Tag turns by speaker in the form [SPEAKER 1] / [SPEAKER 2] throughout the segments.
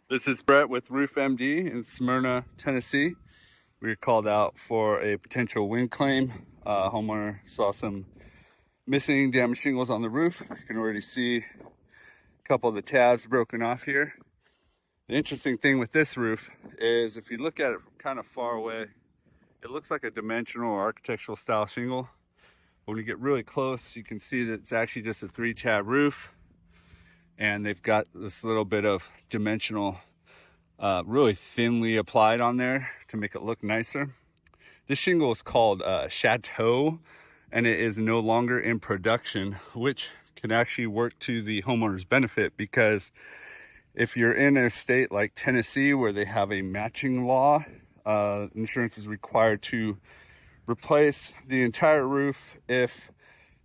[SPEAKER 1] This is Brett with Roof MD in Smyrna, Tennessee. We were called out for a potential wind claim. Homeowner saw some missing damaged shingles on the roof. You can already see a couple of the tabs broken off here. The interesting thing with this roof is if you look at it from kind of far away, it looks like a dimensional or architectural style shingle. When you get really close, you can see that it's actually just a 3-tab roof. And they've got this little bit of dimensional really thinly applied on there to make it look nicer. This shingle is called Chateau, and it is no longer in production, which can actually work to the homeowner's benefit, because if you're in a state like Tennessee where they have a matching law, insurance is required to replace the entire roof if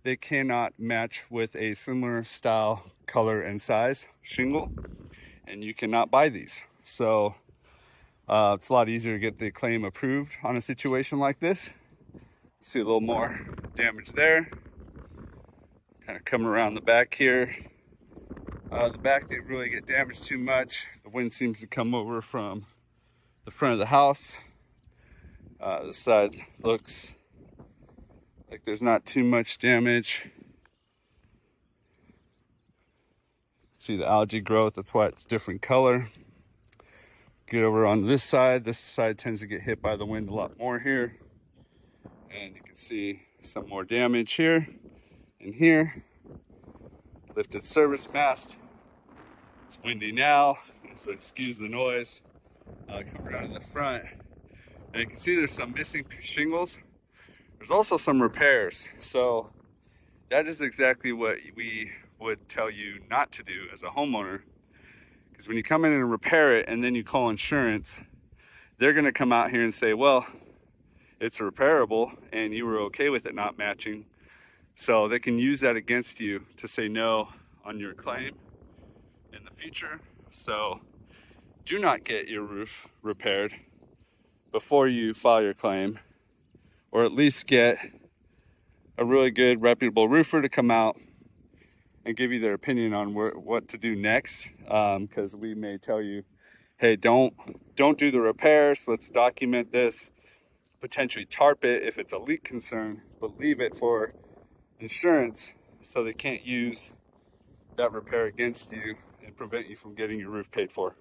[SPEAKER 1] they cannot match with a similar style, color, and size shingle, and you cannot buy these. So it's a lot easier to get the claim approved on a situation like this. See a little more damage there. Kind of coming around the back here. The back didn't really get damaged too much. The wind seems to come over from the front of the house. This side looks like there's not too much damage. See the algae growth, that's why it's a different color. Get over on this side tends to get hit by the wind a lot more here. And you can see some more damage here and here. Lifted service mast. It's windy now, so excuse the noise. Come around to the front. And you can see there's some missing shingles. There's also some repairs. So that is exactly what we would tell you not to do as a homeowner. Because when you come in and repair it and then you call insurance, they're going to come out here and say, well, it's repairable and you were okay with it not matching. So they can use that against you to say no on your claim in the future. So do not get your roof repaired before you file your claim, or at least get a really good reputable roofer to come out and give you their opinion on what to do next, because we may tell you, hey, don't do the repairs, let's document this, potentially tarp it if it's a leak concern, but leave it for insurance so they can't use that repair against you and prevent you from getting your roof paid for.